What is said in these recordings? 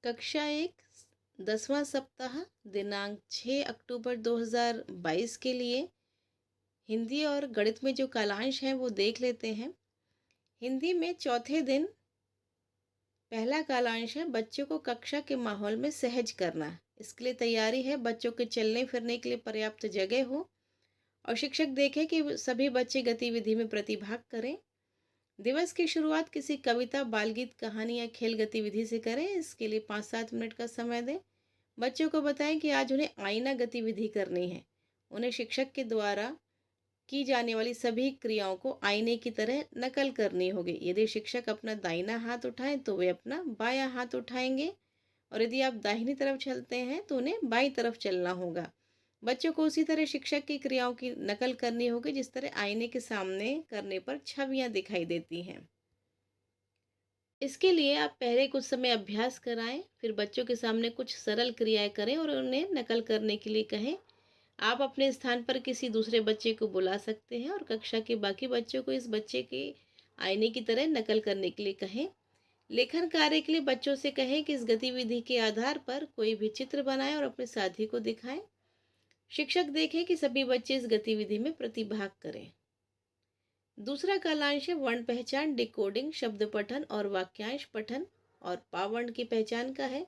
कक्षा 1 10वां सप्ताह दिनांक 6 अक्टूबर 2022 के लिए हिंदी और गणित में जो कालांश हैं वो देख लेते हैं। हिंदी में चौथे दिन पहला कालांश है बच्चों को कक्षा के माहौल में सहज करना। इसके लिए तैयारी है बच्चों के चलने फिरने के लिए पर्याप्त जगह हो और शिक्षक देखें कि सभी बच्चे गतिविधि में प्रतिभाग करें। दिवस की शुरुआत किसी कविता, बालगीत, कहानी या खेल गतिविधि से करें। इसके लिए 5-7 मिनट का समय दें। बच्चों को बताएं कि आज उन्हें आईना गतिविधि करनी है। उन्हें शिक्षक के द्वारा की जाने वाली सभी क्रियाओं को आईने की तरह नकल करनी होगी। यदि शिक्षक अपना दाहिना हाथ उठाएं तो वे अपना बायां हाथ उठाएंगे और यदि आप दाहिनी तरफ चलते हैं तो उन्हें बाईं तरफ चलना होगा। बच्चों को उसी तरह शिक्षक की क्रियाओं की नकल करनी होगी जिस तरह आईने के सामने करने पर छवियां दिखाई देती हैं। इसके लिए आप पहले कुछ समय अभ्यास कराएं, फिर बच्चों के सामने कुछ सरल क्रियाएं करें और उन्हें नकल करने के लिए कहें। आप अपने स्थान पर किसी दूसरे बच्चे को बुला सकते हैं और कक्षा के बाकी बच्चों को इस बच्चे के आईने की तरह नकल करने के लिए कहें। लेखन कार्य के लिए बच्चों से कहें कि इस गतिविधि के आधार पर कोई भी चित्र बनाएं और अपने साथी को दिखाएं। शिक्षक देखें कि सभी बच्चे इस गतिविधि में प्रतिभाग करें। दूसरा कालांश है वर्ण पहचान, डिकोडिंग, शब्द पठन और वाक्यांश पठन और पावर्ण की पहचान का है।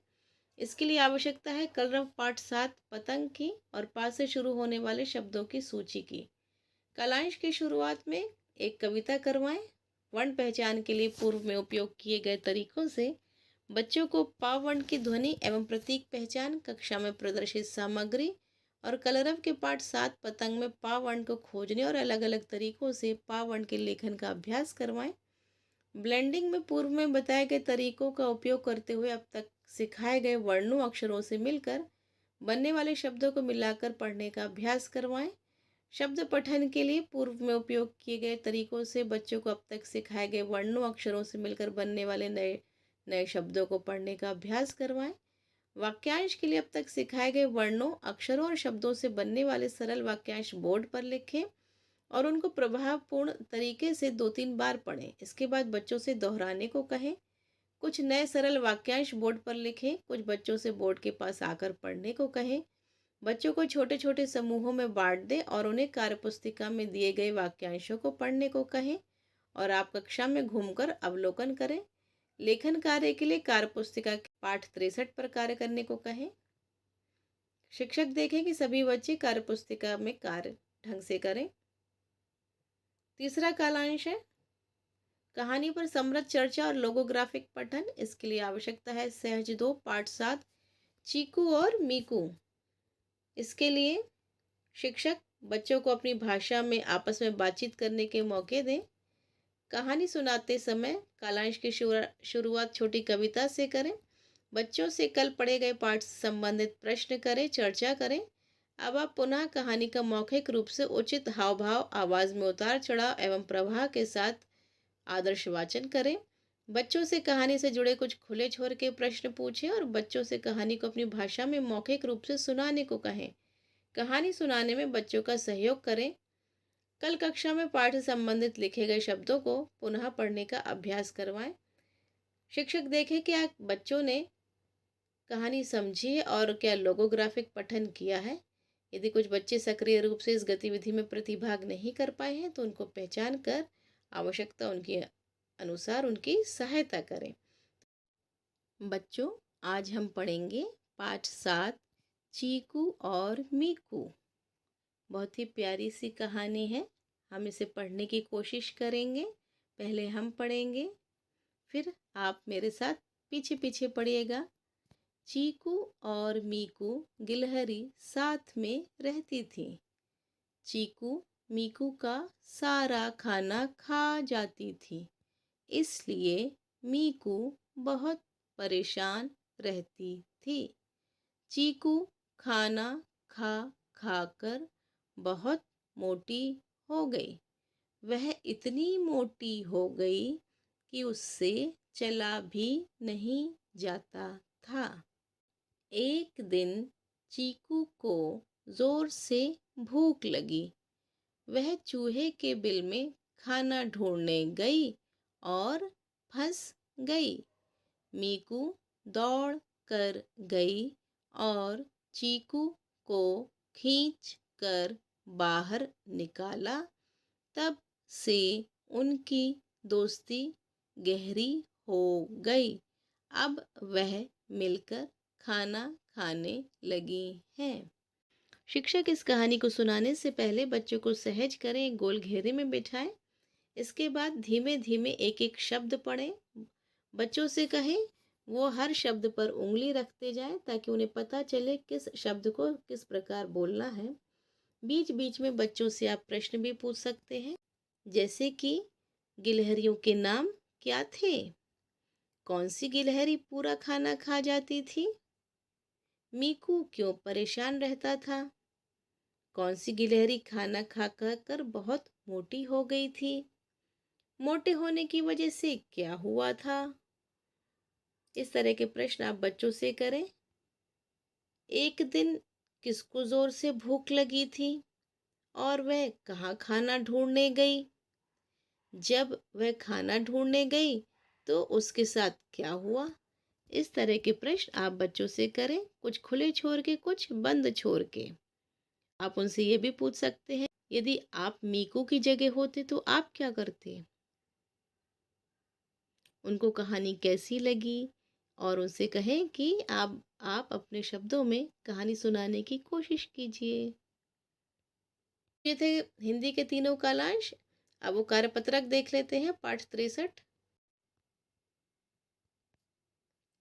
इसके लिए आवश्यकता है कलरव पाठ 7 पतंग की और पा से शुरू होने वाले शब्दों की सूची की। कालांश की शुरुआत में एक कविता करवाएं। वर्ण पहचान के लिए पूर्व में उपयोग किए गए तरीकों से बच्चों को पा वर्ण की ध्वनि एवं प्रतीक पहचान, कक्षा में प्रदर्शित सामग्री और कलरव के पाठ 7 पतंग में पा वर्ण को खोजने और अलग अलग तरीकों से पा वर्ण के लेखन का अभ्यास करवाएं। ब्लेंडिंग में पूर्व में बताए गए तरीकों का उपयोग करते हुए अब तक सिखाए गए वर्णों अक्षरों से मिलकर बनने वाले शब्दों को मिलाकर पढ़ने का अभ्यास करवाएं। शब्द पठन के लिए पूर्व में उपयोग किए गए तरीकों से बच्चों को अब तक सिखाए गए वर्णों अक्षरों से मिलकर बनने वाले नए नए शब्दों को पढ़ने का अभ्यास करवाएं। वाक्यांश के लिए अब तक सिखाए गए वर्णों, अक्षरों और शब्दों से बनने वाले सरल वाक्यांश बोर्ड पर लिखें और उनको प्रभावपूर्ण तरीके से 2-3 बार पढ़ें। इसके बाद बच्चों से दोहराने को कहें। कुछ नए सरल वाक्यांश बोर्ड पर लिखें। कुछ बच्चों से बोर्ड के पास आकर पढ़ने को कहें। बच्चों को छोटे छोटे समूहों में बांट दें और उन्हें कार्यपुस्तिका में दिए गए वाक्यांशों को पढ़ने को कहें और आप कक्षा में घूमकर अवलोकन करें। लेखन कार्य के लिए कार्यपुस्तिका के पाठ 63 पर कार्य करने को कहें। शिक्षक देखें कि सभी बच्चे कार्यपुस्तिका में कार्य ढंग से करें। तीसरा कालांश है कहानी पर समृद्ध चर्चा और लोगोग्राफिक पठन। इसके लिए आवश्यकता है सहज 2 पाठ 7 चीकू और मीकू। इसके लिए शिक्षक बच्चों को अपनी भाषा में आपस में बातचीत करने के मौके दें। कहानी सुनाते समय कालांश की शुरुआत छोटी कविता से करें। बच्चों से कल पढ़े गए पाठ से संबंधित प्रश्न करें, चर्चा करें। अब आप पुनः कहानी का मौखिक रूप से उचित हाव भाव, आवाज़ में उतार चढ़ाव एवं प्रवाह के साथ आदर्श वाचन करें। बच्चों से कहानी से जुड़े कुछ खुले छोर के प्रश्न पूछें और बच्चों से कहानी को अपनी भाषा में मौखिक रूप से सुनाने को कहें। कहानी सुनाने में बच्चों का सहयोग करें। कल कक्षा में पाठ से संबंधित लिखे गए शब्दों को पुनः पढ़ने का अभ्यास करवाएं। शिक्षक देखें कि आप बच्चों ने कहानी समझी है और क्या लोगोग्राफिक पठन किया है। यदि कुछ बच्चे सक्रिय रूप से इस गतिविधि में प्रतिभाग नहीं कर पाए हैं तो उनको पहचान कर आवश्यकता उनकी अनुसार उनकी सहायता करें। बच्चों, आज हम पढ़ेंगे पाठ 7 चीकू और मीकू। बहुत ही प्यारी सी कहानी है। हम इसे पढ़ने की कोशिश करेंगे। पहले हम पढ़ेंगे, फिर आप मेरे साथ पीछे पीछे पढ़िएगा। चीकू और मीकू गिलहरी साथ में रहती थी। चीकू मीकू का सारा खाना खा जाती थी, इसलिए मीकू बहुत परेशान रहती थी। चीकू खाना खा खा कर बहुत मोटी हो गई। वह इतनी मोटी हो गई कि उससे चला भी नहीं जाता था। एक दिन चीकू को जोर से भूख लगी। वह चूहे के बिल में खाना ढूंढने गई और फंस गई। मीकू दौड़ कर गई और चीकू को खींच कर बाहर निकाला। तब से उनकी दोस्ती गहरी हो गई। अब वह मिलकर खाना खाने लगी हैं। शिक्षक इस कहानी को सुनाने से पहले बच्चों को सहज करें, एक गोल घेरे में बिठाएं। इसके बाद धीमे धीमे एक एक शब्द पढ़ें। बच्चों से कहें वो हर शब्द पर उंगली रखते जाएं ताकि उन्हें पता चले किस शब्द को किस प्रकार बोलना है। बीच बीच में बच्चों से आप प्रश्न भी पूछ सकते हैं, जैसे कि गिलहरियों के नाम क्या थे? कौन सी गिलहरी पूरा खाना खा जाती थी? मीकू क्यों परेशान रहता था? कौन सी गिलहरी खाना खा खा कर बहुत मोटी हो गई थी? मोटे होने की वजह से क्या हुआ था? इस तरह के प्रश्न आप बच्चों से करें। एक दिन किसको जोर से भूख लगी थी और वह कहाँ खाना ढूंढने गई? जब वह खाना ढूंढने गई तो उसके साथ क्या हुआ? इस तरह के प्रश्न आप बच्चों से करें, कुछ खुले छोड़ के, कुछ बंद छोड़ के। आप उनसे ये भी पूछ सकते हैं, यदि आप मीकू की जगह होते तो आप क्या करते? उनको कहानी कैसी लगी? और उनसे कहें कि आप अपने शब्दों में कहानी सुनाने की कोशिश कीजिए। ये थे हिंदी के तीनों कालांश। अब वो कार्यपत्रक देख लेते हैं, पाठ 63।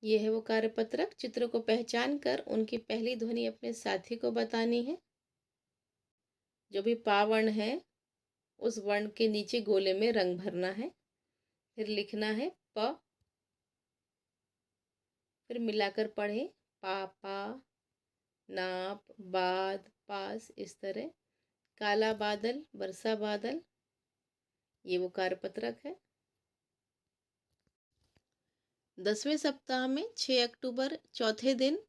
ये है वो कार्यपत्रक। चित्र को पहचान कर उनकी पहली ध्वनि अपने साथी को बतानी है। जो भी पा वर्ण है उस वर्ण के नीचे गोले में रंग भरना है, फिर लिखना है प, फिर मिलाकर पढ़े पा, नाप, बाद, पास, इस तरह। काला बादल, बरसा बादल, ये वो कार्यपत्रक है। 10वें सप्ताह में 6 अक्टूबर चौथे दिन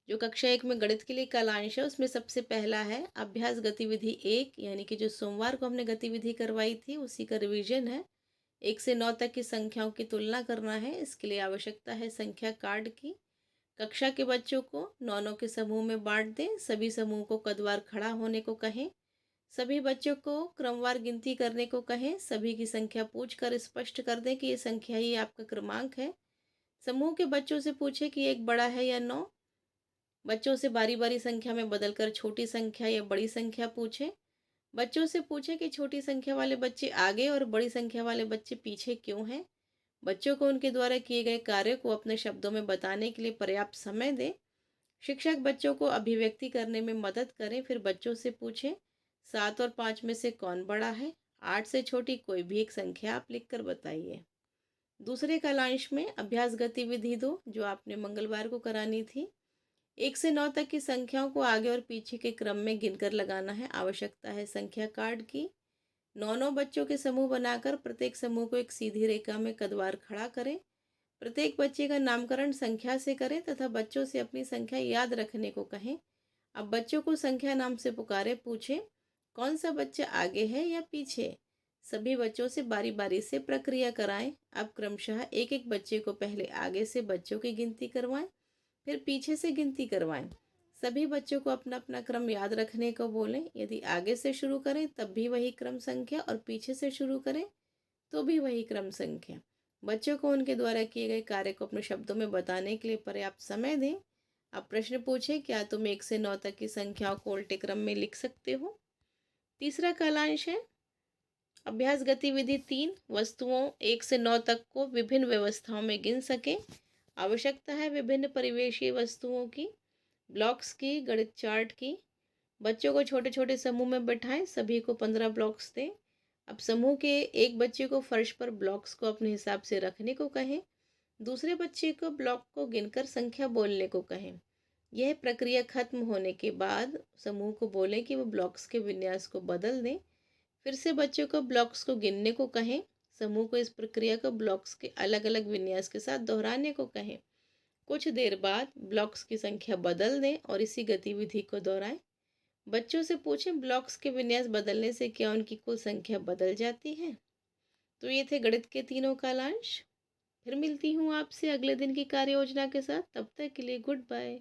जो कक्षा 1 में गणित के लिए कालांश है उसमें सबसे पहला है अभ्यास गतिविधि 1, यानी कि जो सोमवार को हमने गतिविधि करवाई थी उसी का रिवीजन है। 1 से 9 तक की संख्याओं की तुलना करना है। इसके लिए आवश्यकता है संख्या कार्ड की। कक्षा के बच्चों को 9 के समूह में बांट दें। सभी समूह को कदवार खड़ा होने को कहें। सभी बच्चों को क्रमवार गिनती करने को कहें। सभी की संख्या पूछकर स्पष्ट कर दें कि ये संख्या ही आपका क्रमांक है। समूह के बच्चों से पूछें कि एक बड़ा है या 9। बच्चों से बारी बारी संख्या में बदलकर छोटी संख्या या बड़ी संख्या पूछें। बच्चों से पूछें कि छोटी संख्या वाले बच्चे आगे और बड़ी संख्या वाले बच्चे पीछे क्यों हैं। बच्चों को उनके द्वारा किए गए कार्य को अपने शब्दों में बताने के लिए पर्याप्त समय दें। शिक्षक बच्चों को अभिव्यक्ति करने में मदद करें। फिर बच्चों से पूछें 7 और 5 में से कौन बड़ा है। 8 से छोटी कोई भी एक संख्या आप लिखकर बताइए। दूसरे कालांश में अभ्यास गतिविधि 2 जो आपने मंगलवार को करानी थी। 1 से 9 तक की संख्याओं को आगे और पीछे के क्रम में गिनकर लगाना है। आवश्यकता है संख्या कार्ड की। 9 बच्चों के समूह बनाकर प्रत्येक समूह को एक सीधी रेखा में कदवार खड़ा करें। प्रत्येक बच्चे का नामकरण संख्या से करें तथा बच्चों से अपनी संख्या याद रखने को कहें। अब बच्चों को संख्या नाम से पुकारे, पूछें कौन सा बच्चा आगे है या पीछे। सभी बच्चों से बारी बारी से प्रक्रिया कराएं। अब क्रमशः एक एक बच्चे को पहले आगे से बच्चों की गिनती करवाएं, फिर पीछे से गिनती करवाएं। सभी बच्चों को अपना अपना क्रम याद रखने को बोलें। यदि आगे से शुरू करें तब भी वही क्रम संख्या और पीछे से शुरू करें तो भी वही क्रम संख्या। बच्चों को उनके द्वारा किए गए कार्य को अपने शब्दों में बताने के लिए पर्याप्त समय दें। अब प्रश्न पूछें, क्या तुम 1 से 9 तक की संख्याओं को उल्टे क्रम में लिख सकते हो? तीसरा कालांश है अभ्यास गतिविधि 3 वस्तुओं 1 से 9 तक को विभिन्न व्यवस्थाओं में गिन सकें। आवश्यकता है विभिन्न परिवेशीय वस्तुओं की, ब्लॉक्स की, गणित चार्ट की। बच्चों को छोटे छोटे समूह में बैठाएं। सभी को 15 ब्लॉक्स दें। अब समूह के एक बच्चे को फर्श पर ब्लॉक्स को अपने हिसाब से रखने को कहें। दूसरे बच्चे को ब्लॉक को गिनकर संख्या बोलने को कहें। यह प्रक्रिया खत्म होने के बाद समूह को बोलें कि वो ब्लॉक्स के विन्यास को बदल दें। फिर से बच्चों को ब्लॉक्स को गिनने को कहें। समूह को इस प्रक्रिया को ब्लॉक्स के अलग अलग विन्यास के साथ दोहराने को कहें। कुछ देर बाद ब्लॉक्स की संख्या बदल दें और इसी गतिविधि को दोहराएं। बच्चों से पूछें ब्लॉक्स के विन्यास बदलने से क्या उनकी कुल संख्या बदल जाती है। तो ये थे गणित के तीनों कालांश। फिर मिलती हूँ आपसे अगले दिन की कार्य योजना के साथ। तब तक के लिए गुड बाय।